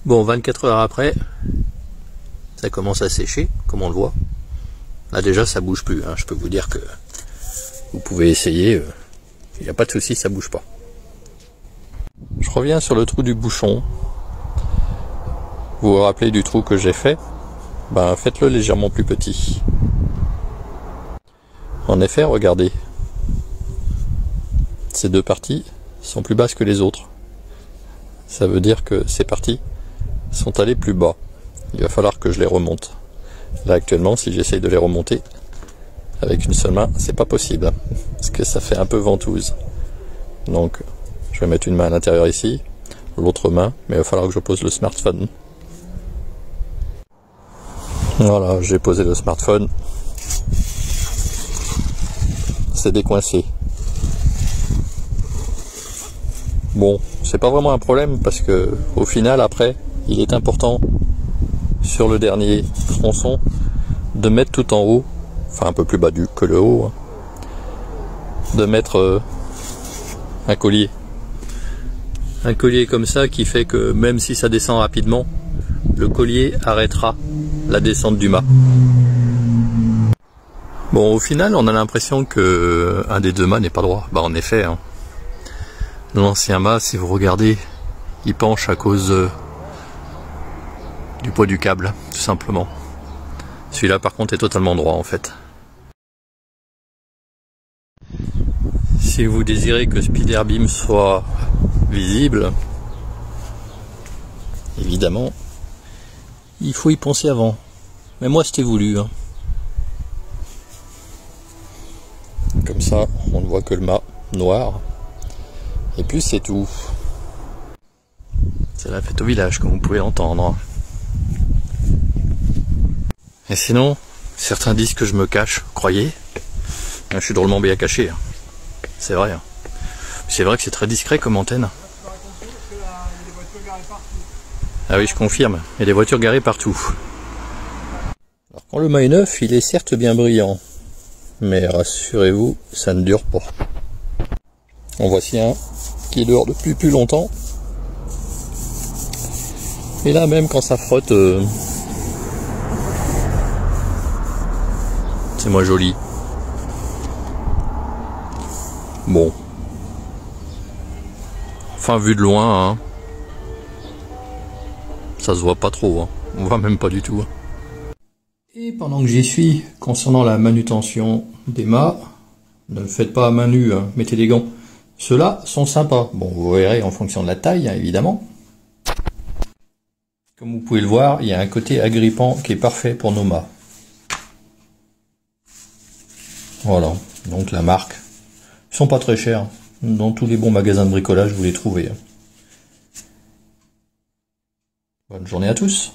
Bon, 24 heures après, ça commence à sécher, comme on le voit. Là déjà ça bouge plus, hein. Je peux vous dire que vous pouvez essayer, il n'y a pas de souci, ça bouge pas. Je reviens sur le trou du bouchon. Vous vous rappelez du trou que j'ai fait? Ben faites-le légèrement plus petit. En effet, regardez. Ces deux parties sont plus basses que les autres. Ça veut dire que ces parties sont allées plus bas. Il va falloir que je les remonte. Là actuellement, si j'essaye de les remonter avec une seule main, c'est pas possible, parce que ça fait un peu ventouse. Donc je vais mettre une main à l'intérieur ici, l'autre main, mais il va falloir que je pose le smartphone. Voilà, j'ai posé le smartphone. C'est décoincé. Bon, c'est pas vraiment un problème parce que au final après, il est important sur le dernier tronçon de mettre tout en haut, enfin un peu plus bas que le haut, hein, de mettre un collier. Un collier comme ça qui fait que même si ça descend rapidement, le collier arrêtera la descente du mât. Bon, au final, on a l'impression que un des deux mâts n'est pas droit. Bah en effet, hein. L'ancien mât, si vous regardez, il penche à cause du poids du câble, tout simplement. Celui-là, par contre, est totalement droit, en fait. Si vous désirez que Spiderbeam soit visible, évidemment, il faut y penser avant. Mais moi, c'était voulu, hein. Comme ça, on ne voit que le mât noir. Et puis, c'est tout. C'est la fête au village, comme vous pouvez l'entendre. Et sinon, certains disent que je me cache, croyez? Je suis drôlement bien caché. C'est vrai. C'est vrai que c'est très discret comme antenne. Ah oui, je confirme. Il y a des voitures garées partout. Alors, quand le mât est neuf, il est certes bien brillant. Mais rassurez-vous, ça ne dure pas. En voici un qui dure depuis plus longtemps. Et là, même quand ça frotte, c'est moins joli. Bon. Enfin, vu de loin, hein, ça se voit pas trop. Hein. On voit même pas du tout. Et pendant que j'y suis, concernant la manutention des mâts, ne le faites pas à main nue, hein, mettez des gants. Ceux-là sont sympas. Bon, vous verrez en fonction de la taille, hein, évidemment. Comme vous pouvez le voir, il y a un côté agrippant qui est parfait pour nos mâts. Voilà, donc la marque. Ils sont pas très chers. Dans tous les bons magasins de bricolage, vous les trouvez. Bonne journée à tous.